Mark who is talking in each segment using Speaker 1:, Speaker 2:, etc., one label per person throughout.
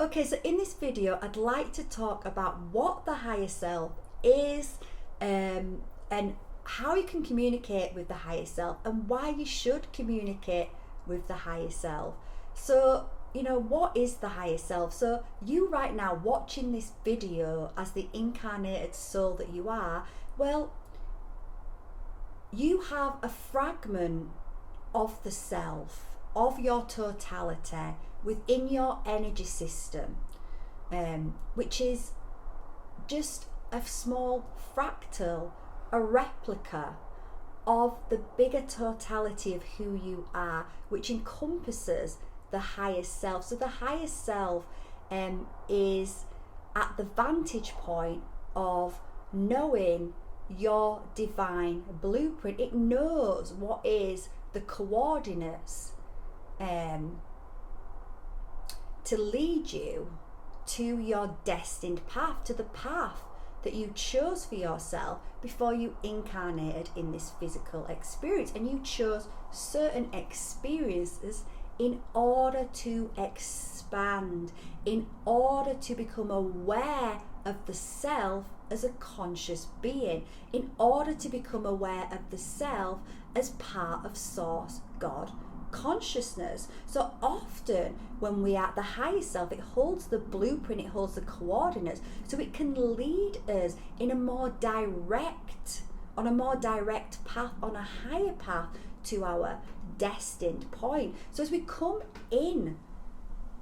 Speaker 1: Okay, so in this video, I'd like to talk about what the higher self is, and how you can communicate with the higher self and why you should communicate with the higher self. So, what is the higher self? So you right now watching this video as the incarnated soul that you are, well, you have a fragment of the self, of your totality within your energy system, which is just a small fractal, a replica of the bigger totality of who you are, which encompasses the highest self. So the highest self is at the vantage point of knowing your divine blueprint. It knows what is the coordinates to lead you to your destined path, to the path that you chose for yourself before you incarnated in this physical experience. And you chose certain experiences in order to expand, in order to become aware of the self as a conscious being, in order to become aware of the self as part of Source God consciousness. So often when we are at the higher self, it holds the blueprint, it holds the coordinates, so it can lead us in a more direct, on a more direct path, on a higher path to our destined point. So as we come in,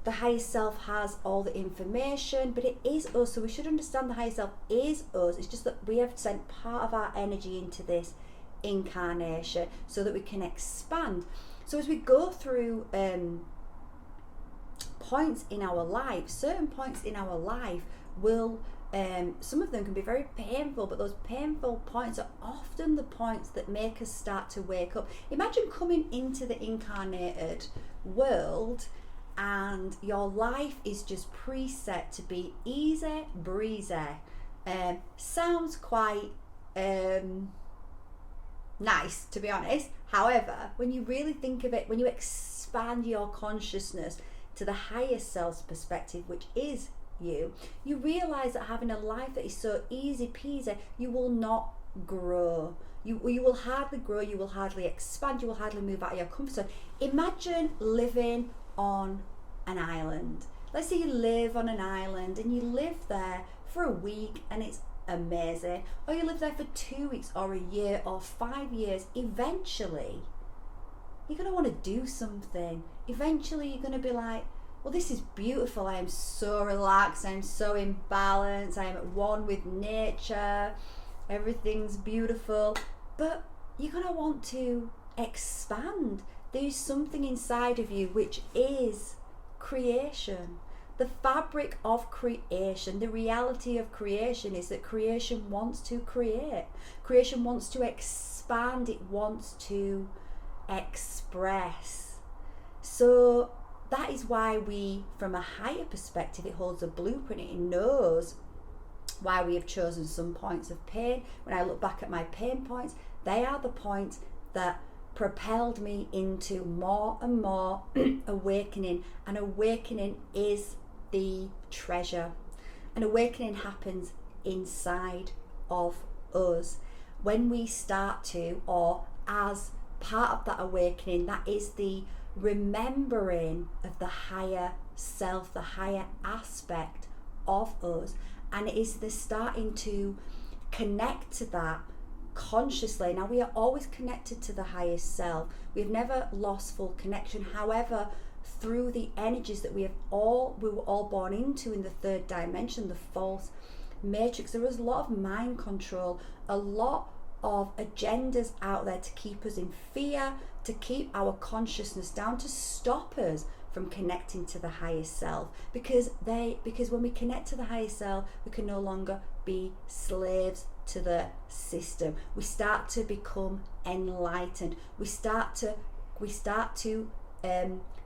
Speaker 1: the higher self has all the information, but it is us. So we should understand the higher self is us. It's just that we have sent part of our energy into this incarnation so that we can expand. So as we go through points in our life, certain points in our life will, some of them can be very painful, but those painful points are often the points that make us start to wake up. Imagine coming into the incarnated world and your life is just preset to be easy breezy. Sounds quite nice, to be honest. However, when you really think of it, when you expand your consciousness to the higher self's perspective, which is you realize that having a life that is so easy peasy, you will not grow. You will hardly grow, you will hardly expand, you will hardly move out of your comfort zone. Imagine living on an island. Let's say you live on an island and you live there for a week and it's amazing, or you live there for 2 weeks or a year or 5 years. Eventually you're going to want to do something. Eventually you're going to be like, well, this is beautiful, I am so relaxed, I'm so in balance, I am at one with nature, everything's beautiful. But you're going to want to expand. There's something inside of you which is creation. The fabric of creation, the reality of creation is that creation wants to create. Creation wants to expand, it wants to express. So that is why we, from a higher perspective, it holds a blueprint. It knows why we have chosen some points of pain. When I look back at my pain points, they are the points that propelled me into more and more awakening. And awakening is the treasure. An awakening happens inside of us when we start to, or as part of that awakening, that is the remembering of the higher self, the higher aspect of us, and it is the starting to connect to that consciously. Now, we are always connected to the highest self. We've never lost full connection. However, through the energies that we were all born into in the third dimension, the false matrix, there was a lot of mind control, a lot of agendas out there to keep us in fear, to keep our consciousness down, to stop us from connecting to the highest self, because when we connect to the highest self, we can no longer be slaves to the system. We start to become enlightened. We start to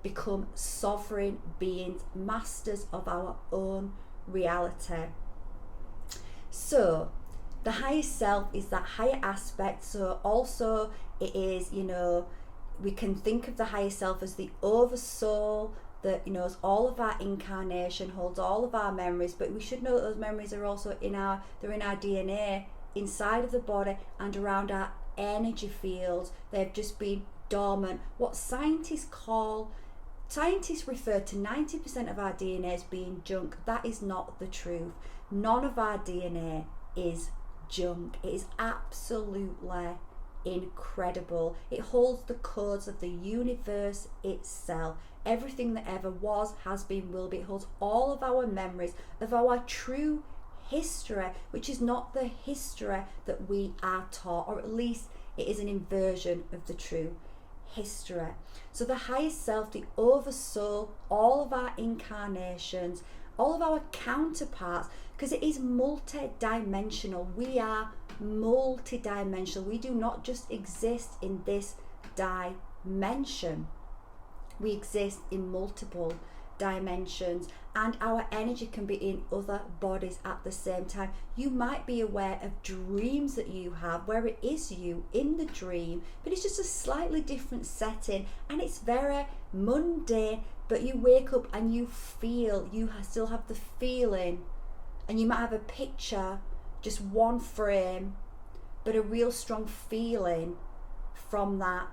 Speaker 1: become sovereign beings, masters of our own reality. So the highest self is that higher aspect. So also it is, we can think of the higher self as the oversoul that knows all of our incarnation, holds all of our memories, but we should know that those memories are also they're in our DNA, inside of the body and around our energy fields. They've just been dormant. What scientists refer to 90% of our DNA as being junk. That is not the truth. None of our DNA is junk. It is absolutely incredible. It holds the codes of the universe itself. Everything that ever was, has been, will be. It holds all of our memories of our true history, which is not the history that we are taught, or at least it is an inversion of the true history. So the highest self, the oversoul, all of our incarnations, all of our counterparts, because it is multi-dimensional. We are multi-dimensional. We do not just exist in this dimension. We exist in multiple dimensions, and our energy can be in other bodies at the same time. You might be aware of dreams that you have where it is you in the dream, but it's just a slightly different setting and it's very mundane, but you wake up and you feel, you still have the feeling, and you might have a picture, just one frame, but a real strong feeling from that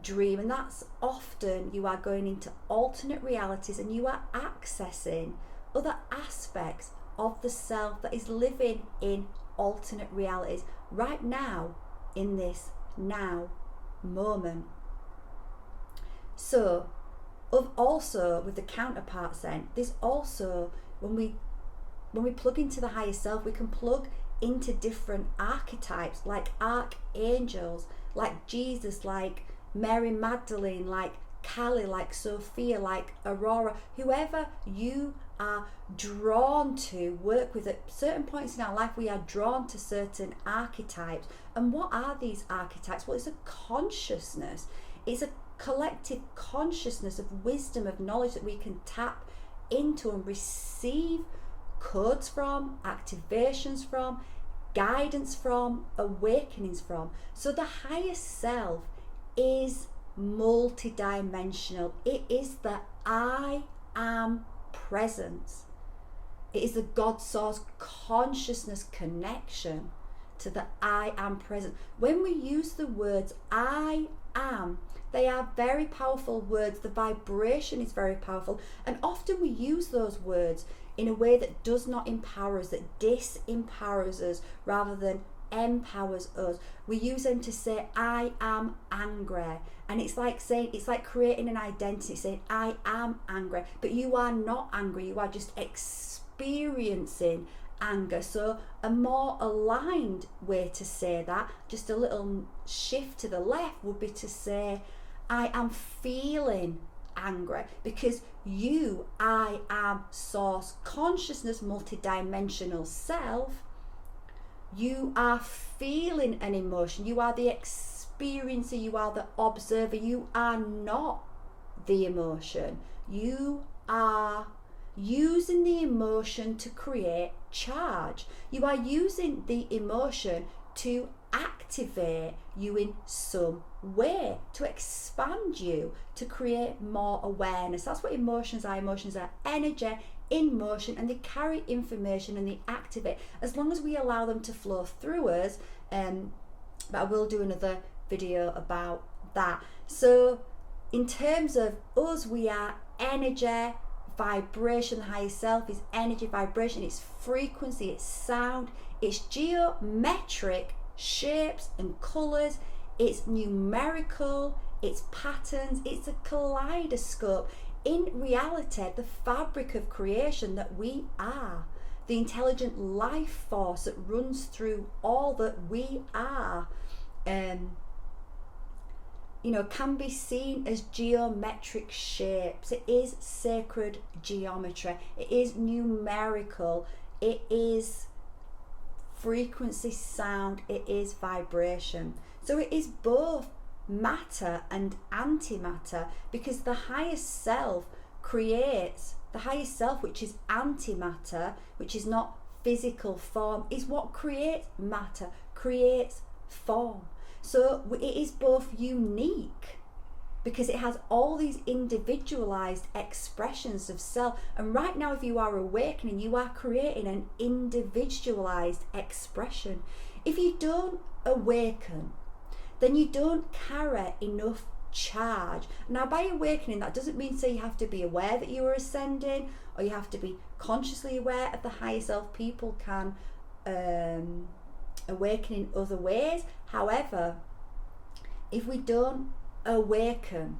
Speaker 1: dream. And that's often you are going into alternate realities and you are accessing other aspects of the self that is living in alternate realities right now, in this now moment. So also with the counterparts, then there's also, when we plug into the higher self, we can plug into different archetypes, like archangels, like Jesus, like Mary Magdalene, like Kali, like Sophia, like Aurora. Whoever you are drawn to work with, at certain points in our life we are drawn to certain archetypes. And what are these archetypes? Well, it's a consciousness. It's a collective consciousness of wisdom, of knowledge that we can tap into and receive codes from, activations from, guidance from, awakenings from. So the highest self is multidimensional. It is the I am presence. It is the God source consciousness connection to the I am present. When we use the words I am, they are very powerful words. The vibration is very powerful, and often we use those words in a way that does not empower us, that disempowers us rather than empowers us. We use them to say I am angry, and it's like creating an identity, saying I am angry, but you are not angry, you are just experiencing anger. So a more aligned way to say that, just a little shift to the left, would be to say I am feeling angry, because I am source consciousness, multidimensional self. You are feeling an emotion. You are the experiencer. You are the observer. You are not the emotion. You are using the emotion to create charge. You are using the emotion to activate you in some way, to expand you, to create more awareness. That's what emotions are. Emotions are energy in motion, and they carry information and they activate, as long as we allow them to flow through us. But I will do another video about that. So in terms of us, we are energy, vibration. The higher self is energy, vibration, it's frequency, it's sound, it's geometric shapes and colours, it's numerical, it's patterns, it's a kaleidoscope. In reality, the fabric of creation that we are, the intelligent life force that runs through all that we are, can be seen as geometric shapes. It is sacred geometry. It is numerical. It is frequency, sound. It is vibration. So it is both matter and antimatter, because the highest self creates, the highest self, which is antimatter, which is not physical form, is what creates matter, creates form. So it is both unique because it has all these individualized expressions of self. And right now, if you are awakening, you are creating an individualized expression. If you don't awaken, then you don't carry enough charge. Now, by awakening, that doesn't mean you have to be aware that you are ascending, or you have to be consciously aware of the higher self. People can awaken in other ways. However, if we don't awaken,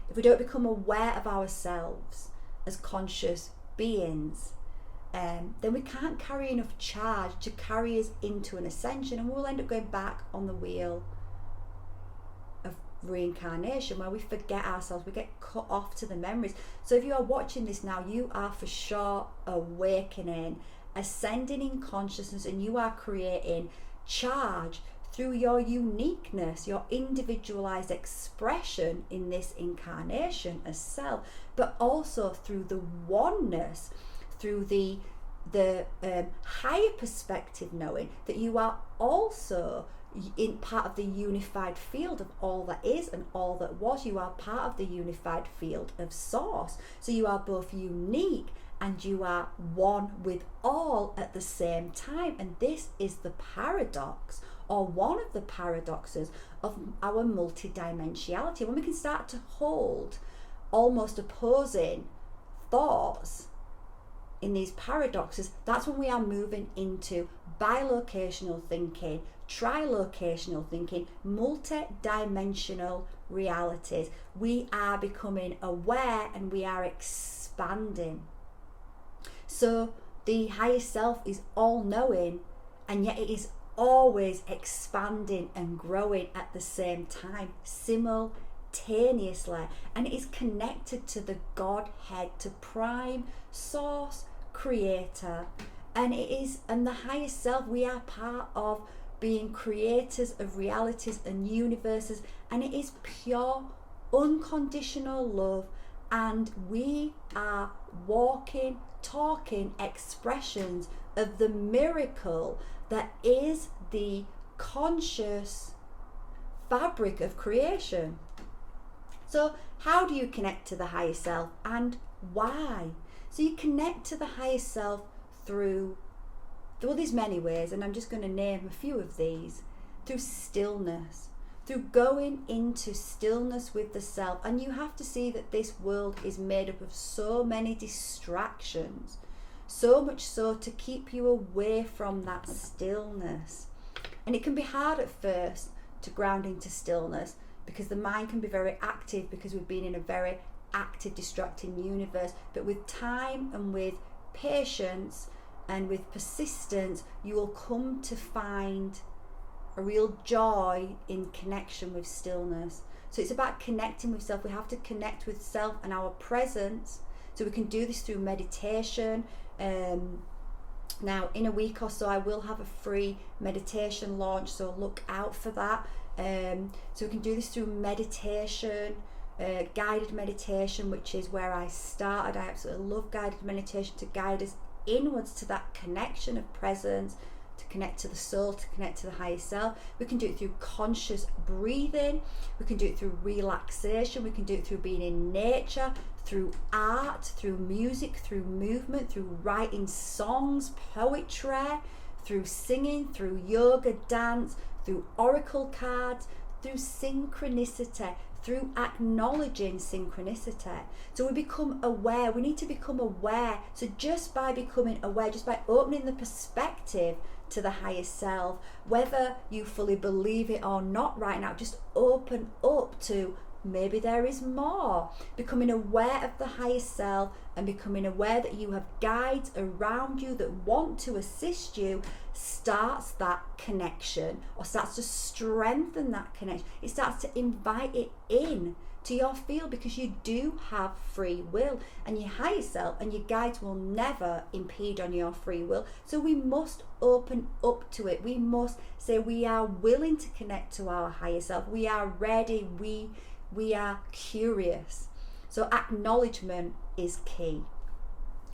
Speaker 1: if we don't become aware of ourselves as conscious beings, then we can't carry enough charge to carry us into an ascension, and we'll end up going back on the wheel of reincarnation, where we forget ourselves, we get cut off to the memories. So if you are watching this now, you are for sure awakening, ascending in consciousness, and you are creating charge through your uniqueness, your individualized expression in this incarnation as self, but also through the oneness, through the higher perspective, knowing that you are also in part of the unified field of all that is and all that was. You are part of the unified field of source. So you are both unique and you are one with all at the same time. And this is the paradox, or one of the paradoxes of our multidimensionality. When we can start to hold almost opposing thoughts in these paradoxes, that's when we are moving into bilocational thinking, trilocational thinking, multi-dimensional realities. We are becoming aware and we are expanding. So the higher self is all-knowing, and yet it is always expanding and growing at the same time, simultaneously, and it is connected to the Godhead, to prime source creator. And the higher self, we are part of being creators of realities and universes, and it is pure unconditional love, and we are walking, talking expressions of the miracle that is the conscious fabric of creation. So how do you connect to the higher self, and why? So you connect to the higher self through there's many ways, and I'm just going to name a few of these. Through stillness, through going into stillness with the self. And you have to see that this world is made up of so many distractions, so much so to keep you away from that stillness. And it can be hard at first to ground into stillness, because the mind can be very active, because we've been in a very active, distracting universe. But with time and with patience and with persistence, you will come to find a real joy in connection with stillness. So it's about connecting with self. We have to connect with self and our presence. So we can do this through meditation. Now in a week or so I will have a free meditation launch, so look out for that. So we can do this through meditation, guided meditation, which is where I started. I absolutely love guided meditation, to guide us inwards to that connection of presence, to connect to the soul, to connect to the higher self. We can do it through conscious breathing, we can do it through relaxation, we can do it through being in nature, through art, through music, through movement, through writing songs, poetry, through singing, through yoga, dance, through oracle cards, through synchronicity, through acknowledging synchronicity. So we become aware. We need to become aware. So just by becoming aware, just by opening the perspective to the higher self, whether you fully believe it or not right now, just open up to maybe there is more. Becoming aware of the higher self and becoming aware that you have guides around you that want to assist you starts that connection, or starts to strengthen that connection. It starts to invite it in to your field, because you do have free will, and your higher self and your guides will never impede on your free will. So we must open up to it. We must say we are willing to connect to our higher self. We are ready. We are curious. So acknowledgement is key.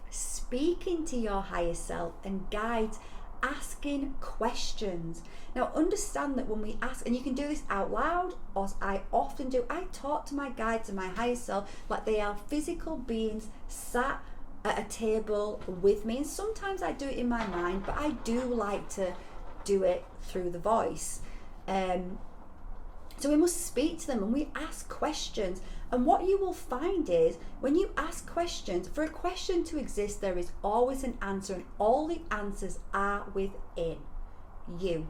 Speaker 1: Speaking to your higher self and guides asking questions. Now understand that when we ask, and you can do this out loud, or I often do, I talk to my guides and my higher self like they are physical beings sat at a table with me. And sometimes I do it in my mind, but I do like to do it through the voice. So we must speak to them and we ask questions. And what you will find is when you ask questions, for a question to exist, there is always an answer, and all the answers are within you.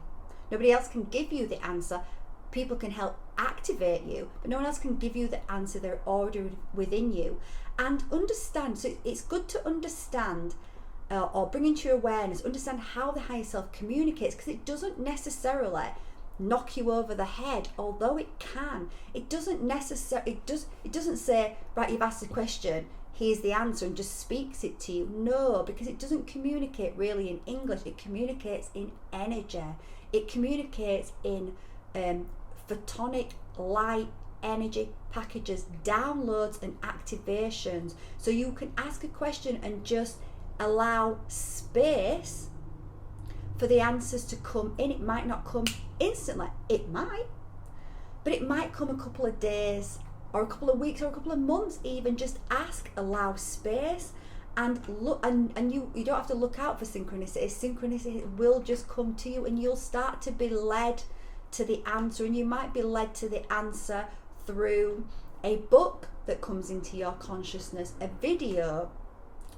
Speaker 1: Nobody else can give you the answer. People can help activate you, but no one else can give you the answer. They're already within you. And understand, so it's good to understand or bring into your awareness, understand how the higher self communicates, because it doesn't necessarily knock you over the head, although it can. It doesn't necessarily, it doesn't say, right, you've asked a question, here's the answer, and just speaks it to you. No, because it doesn't communicate really in English. It communicates in energy. It communicates in photonic light energy packages, downloads and activations. So you can ask a question and just allow space for the answers to come in. It might not come instantly, it might, but it might come a couple of days or a couple of weeks or a couple of months even. Just ask, allow space, and look, and you don't have to look out for synchronicity. Synchronicity will just come to you, and you'll start to be led to the answer. And you might be led to the answer through a book that comes into your consciousness, a video.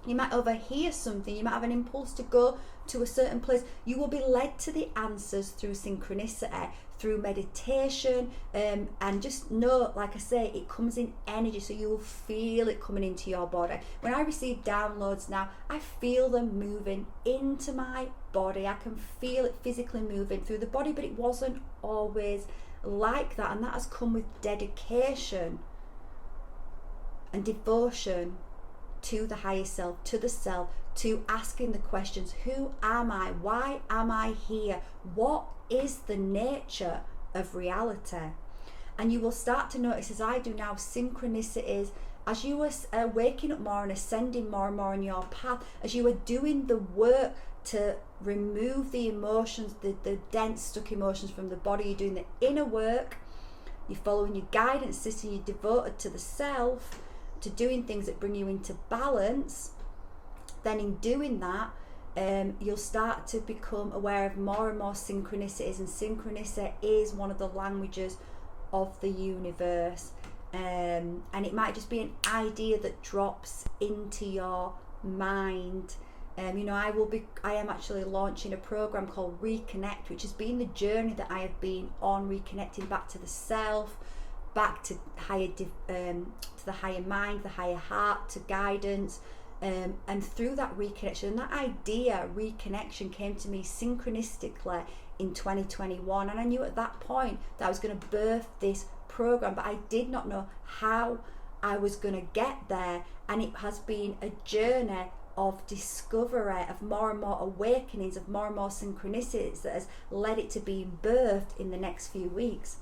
Speaker 1: You might overhear something, you might have an impulse to go to a certain place. You will be led to the answers through synchronicity, through meditation, and just know, like I say, it comes in energy, so you will feel it coming into your body. When I receive downloads now, I feel them moving into my body. I can feel it physically moving through the body, but it wasn't always like that, and that has come with dedication and devotion to the higher self, to the self, to asking the questions. Who am I? Why am I here? What is the nature of reality? And you will start to notice, as I do now, synchronicities, as you are waking up more and ascending more and more on your path, as you are doing the work to remove the emotions, the dense stuck emotions from the body. You're doing the inner work, you're following your guidance system, you're devoted to the self, to doing things that bring you into balance. Then in doing that, you'll start to become aware of more and more synchronicities, and synchronicity is one of the languages of the universe. And it might just be an idea that drops into your mind. I am actually launching a program called Reconnect, which has been the journey that I have been on, reconnecting back to the self, back to to the higher mind, the higher heart, to guidance, and through that reconnection, and that idea, reconnection, came to me synchronistically in 2021, and I knew at that point that I was going to birth this program, but I did not know how I was going to get there. And it has been a journey of discovery, of more and more awakenings, of more and more synchronicities that has led it to being birthed in the next few weeks.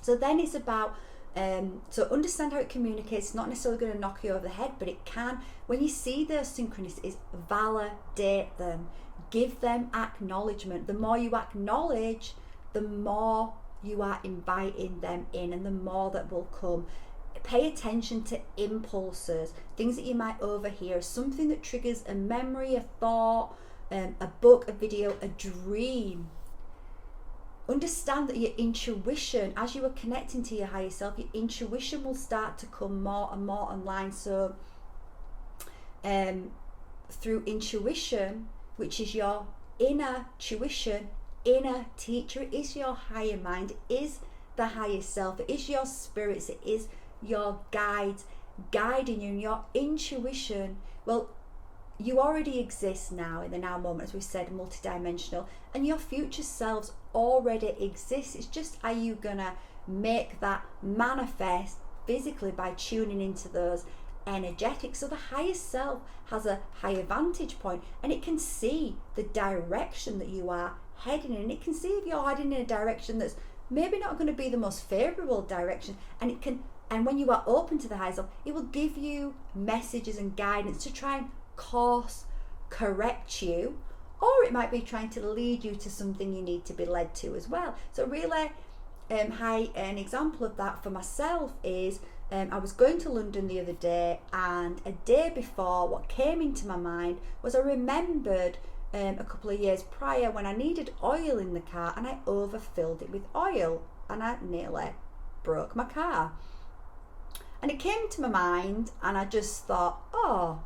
Speaker 1: So then it's about, so understand how it communicates. It's not necessarily going to knock you over the head, but it can. When you see those synchronicities, validate them, give them acknowledgement. The more you acknowledge, the more you are inviting them in, and the more that will come. Pay attention to impulses, things that you might overhear, something that triggers a memory, a thought, a book, a video, a dream. Understand that your intuition, as you are connecting to your higher self, your intuition will start to come more and more online. So through intuition, which is your inner tuition, inner teacher, it is your higher mind, it is the higher self, it is your spirits, it is your guides guiding you. And your intuition, well, you already exist now in the now moment, as we said, multidimensional, and your future selves already exist. It's just, are you gonna make that manifest physically by tuning into those energetics? So the higher self has a higher vantage point, and it can see the direction that you are heading in. It can see if you're heading in a direction that's maybe not going to be the most favorable direction, and it can, and when you are open to the higher self, it will give you messages and guidance to try and course correct you or it might be trying to lead you to something you need to be led to as well. So really, an example of that for myself is I was going to London the other day, and a day before, what came into my mind was I remembered a couple of years prior when I needed oil in the car, and I overfilled it with oil and I nearly broke my car. And it came to my mind, and I just thought, oh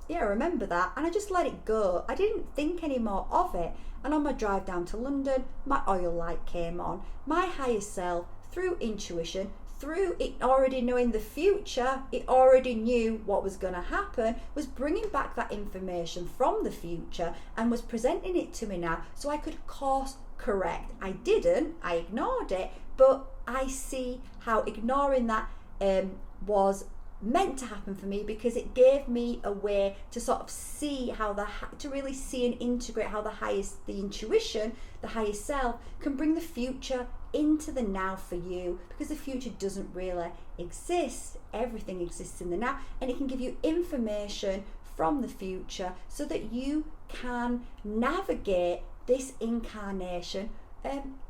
Speaker 1: yeah, I remember that, and I just let it go. I didn't think any more of it. And on my drive down to London, my oil light came on. My higher self, through intuition, through it already knowing the future, it already knew what was going to happen, was bringing back that information from the future and was presenting it to me now so I could course correct. I didn't, I ignored it, but I see how ignoring that was meant to happen for me, because it gave me a way to sort of see how to really see and integrate how the intuition, the higher self, can bring the future into the now for you, because the future doesn't really exist. Everything exists in the now, and it can give you information from the future so that you can navigate this incarnation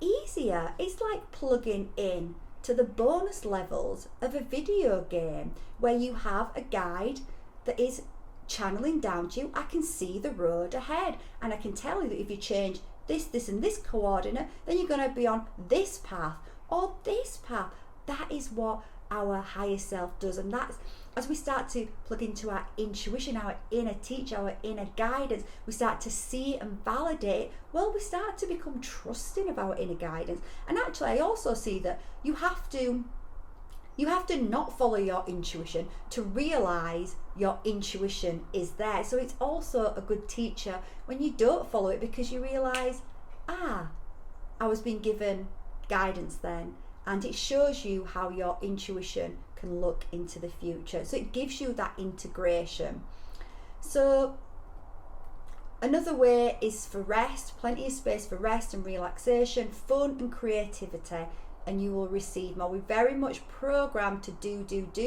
Speaker 1: easier. It's like plugging in to the bonus levels of a video game where you have a guide that is channeling down to you. I can see the road ahead, and I can tell you that if you change this and this coordinate, then you're going to be on this path or this path. That is what our higher self does, and that's as we start to plug into our intuition, our inner teacher, our inner guidance, we start to see and validate. Well, we start to become trusting of our inner guidance. And actually, I also see that you have to not follow your intuition to realize your intuition is there. So it's also a good teacher when you don't follow it, because you realize, I was being given guidance then, and it shows you how your intuition can look into the future. So it gives you that integration. So another way is for rest, plenty of space for rest and relaxation, fun and creativity, and you will receive more. We're very much programmed to do,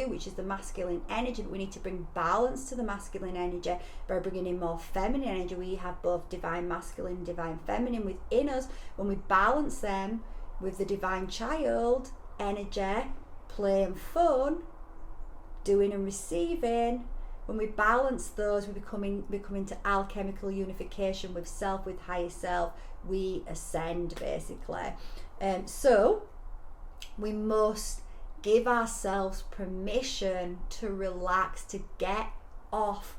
Speaker 1: which is the masculine energy, but we need to bring balance to the masculine energy by bringing in more feminine energy. We have both divine masculine and divine feminine within us. When we balance them with the divine child energy, play and fun, doing and receiving, when we balance those, we come into alchemical unification with self, with higher self, we ascend basically. So we must give ourselves permission to relax, to get off,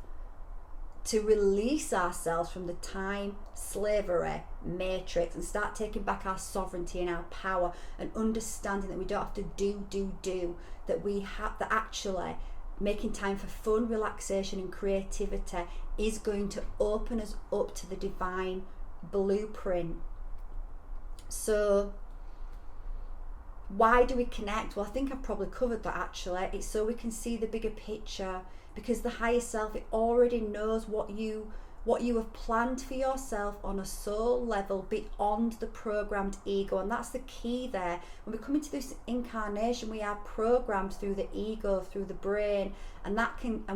Speaker 1: to release ourselves from the time slavery matrix and start taking back our sovereignty and our power, and understanding that we don't have to do, that we have, that actually making time for fun, relaxation and creativity is going to open us up to the divine blueprint. So why do we connect? Well, I think I've probably covered that actually. It's so we can see the bigger picture, because the higher self, it already knows what you have planned for yourself on a soul level beyond the programmed ego. And that's the key there. When we come into this incarnation, we are programmed through the ego, through the brain, and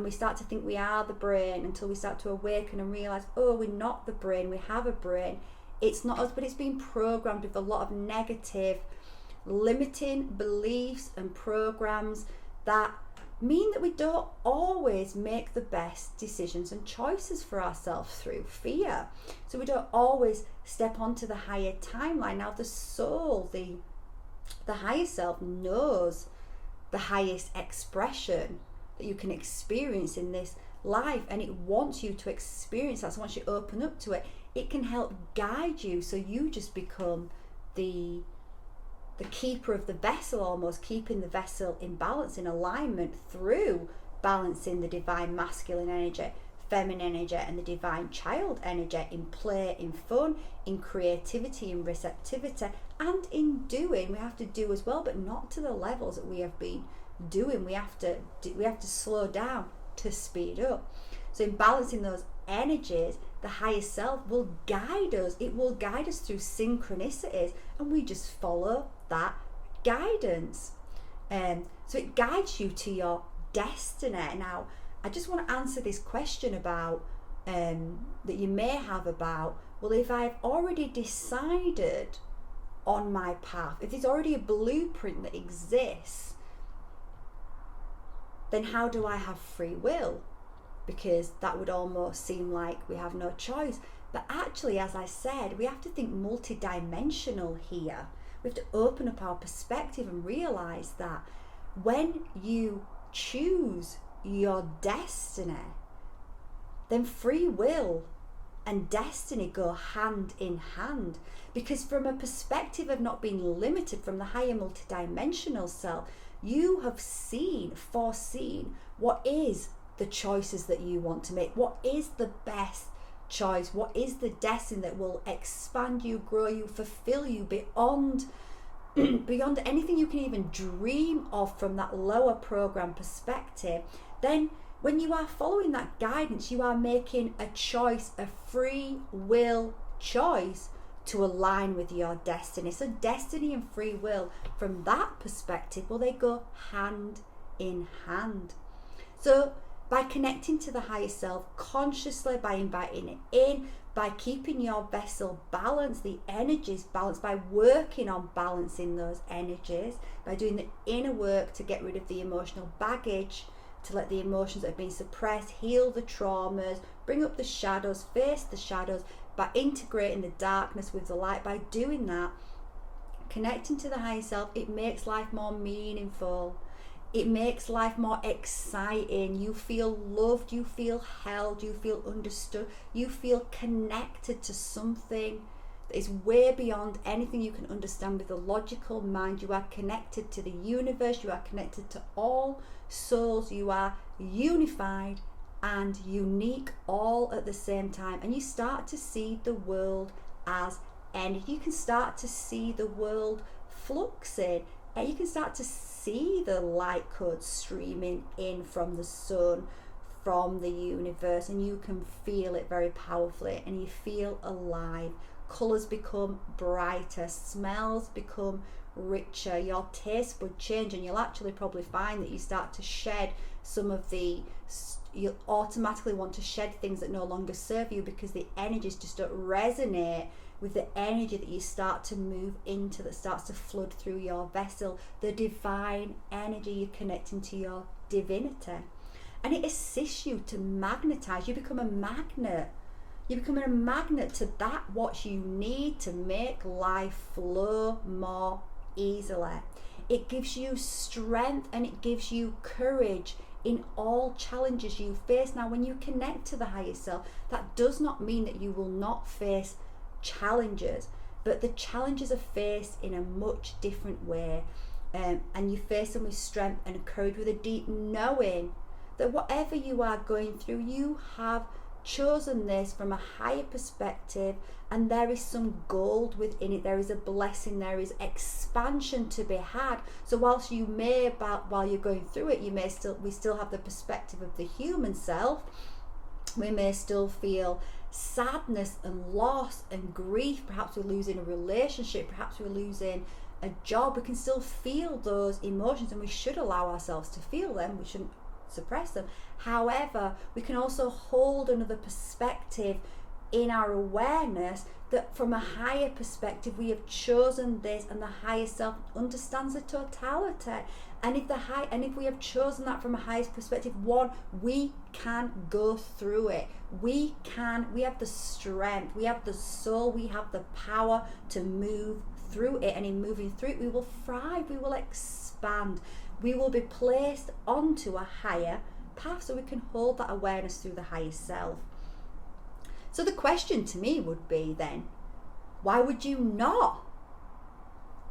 Speaker 1: we start to think we are the brain until we start to awaken and realize, oh, we're not the brain, we have a brain. It's not us, but it's been programmed with a lot of negative, limiting beliefs and programs that mean that we don't always make the best decisions and choices for ourselves through fear. So we don't always step onto the higher timeline. Now the soul, the higher self, knows the highest expression that you can experience in this life, and it wants you to experience that. So once you open up to it, it can help guide you, so you just become the keeper of the vessel, almost keeping the vessel in balance, in alignment, through balancing the divine masculine energy, feminine energy and the divine child energy, in play, in fun, in creativity, in receptivity, and in doing. We have to do as well, but not to the levels that we have been doing. We have to slow down to speed up. So in balancing those energies, the higher self will guide us. It will guide us through synchronicities, and we just follow that guidance. So it guides you to your destiny. Now, I just want to answer this question about that you may have about, well, if I've already decided on my path, if there's already a blueprint that exists, then how do I have free will? Because that would almost seem like we have no choice. But actually, as I said, we have to think multidimensional here. We have to open up our perspective and realize that when you choose your destiny, then free will and destiny go hand in hand. Because from a perspective of not being limited from the higher multidimensional self, you have foreseen what is the choices that you want to make, what is the best choice, what is the destiny that will expand you, grow you, fulfill you beyond anything you can even dream of from that lower program perspective. Then when you are following that guidance, you are making a choice, a free will choice to align with your destiny. So destiny and free will, from that perspective, well, they go hand in hand. So by connecting to the higher self consciously, by inviting it in, by keeping your vessel balanced, the energies balanced, by working on balancing those energies, by doing the inner work to get rid of the emotional baggage, to let the emotions that have been suppressed, heal the traumas, bring up the shadows, face the shadows, by integrating the darkness with the light. By doing that, connecting to the higher self, it makes life more meaningful. It makes life more exciting. You feel loved, you feel held, you feel understood, you feel connected to something that is way beyond anything you can understand with the logical mind. You are connected to the universe, you are connected to all souls, you are unified and unique all at the same time. And you start to see the world as energy. You can start to see the world fluxing, and you can start to see the light codes streaming in from the sun, from the universe, and you can feel it very powerfully, and you feel alive. Colours become brighter, smells become richer, your taste bud change, and you'll actually probably find that you start to shed some of the, you'll automatically want to shed things that no longer serve you, because the energies just don't resonate with the energy that you start to move into, that starts to flood through your vessel, the divine energy. You're connecting to your divinity, and it assists you to magnetize. You become a magnet. You're becoming a magnet to that what you need to make life flow more easily. It gives you strength and it gives you courage in all challenges you face. Now, when you connect to the higher self, that does not mean that you will not face challenges, but the challenges are faced in a much different way, and you face them with strength and courage, with a deep knowing that whatever you are going through, you have chosen this from a higher perspective, and there is some gold within it. There is a blessing, there is expansion to be had. So whilst you may, while you're going through it, we still have the perspective of the human self. We may still feel sadness and loss and grief. Perhaps we're losing a relationship, perhaps we're losing a job. We can still feel those emotions, and we should allow ourselves to feel them. We shouldn't suppress them. However, we can also hold another perspective in our awareness, that from a higher perspective we have chosen this, and the higher self understands the totality. And if we have chosen that from a higher perspective, we can go through it. We have the strength, we have the soul, we have the power to move through it. And in moving through it, we will thrive, we will expand, we will be placed onto a higher path, so we can hold that awareness through the higher self. So the question to me would be then, why would you not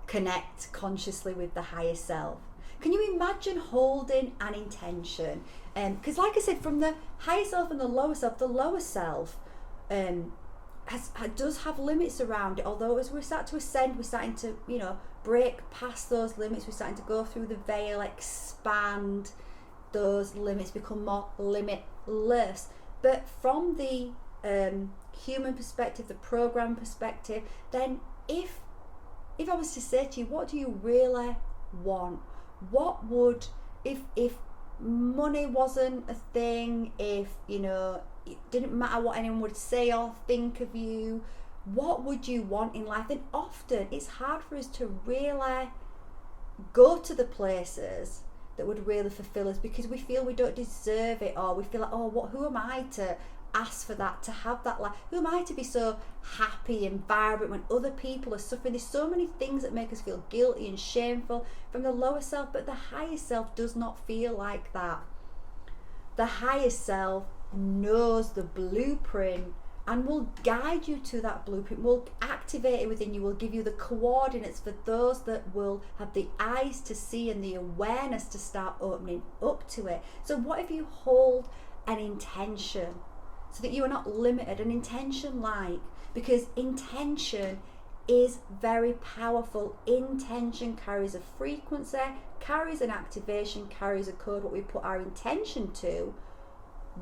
Speaker 1: connect consciously with the higher self? Can you imagine holding an intention? Because like I said, from the higher self and the lower self does have limits around it. Although as we start to ascend, we're starting to, break past those limits. We're starting to go through the veil, expand those limits, become more limitless. But from the human perspective, the program perspective, then if I was to say to you, what do you really want? What would, if money wasn't a thing, if it didn't matter what anyone would say or think of you, what would you want in life? And often it's hard for us to really go to the places that would really fulfill us because we feel we don't deserve it, or we feel like, oh, who am I to ask for that, to have that life? Who am I to be so happy and vibrant when other people are suffering? There's so many things that make us feel guilty and shameful from the lower self, but the higher self does not feel like that. The higher self knows the blueprint and will guide you to that blueprint, will activate it within you, will give you the coordinates for those that will have the eyes to see and the awareness to start opening up to it. So what if you hold an intention so that you are not limited? An intention because intention is very powerful. Intention carries a frequency, carries an activation, carries a code. What we put our intention to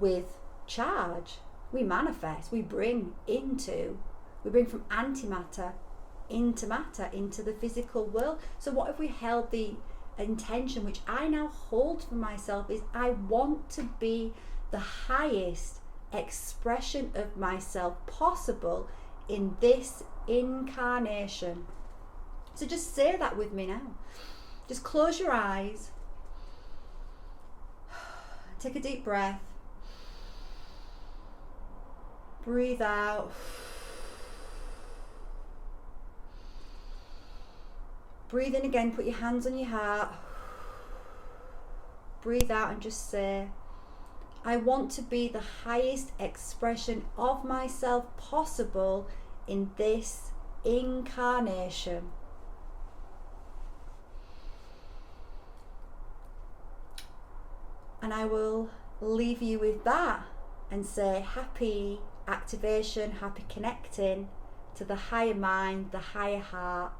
Speaker 1: with charge, we manifest, we bring from antimatter into matter, into the physical world. So what if we held the intention, which I now hold for myself, is I want to be the highest expression of myself possible in this incarnation. So just say that with me now. Just close your eyes, take a deep breath, breathe out, breathe in again, put your hands on your heart, breathe out and just say, I want to be the highest expression of myself possible in this incarnation. And I will leave you with that and say happy activation, happy connecting to the higher mind, the higher heart,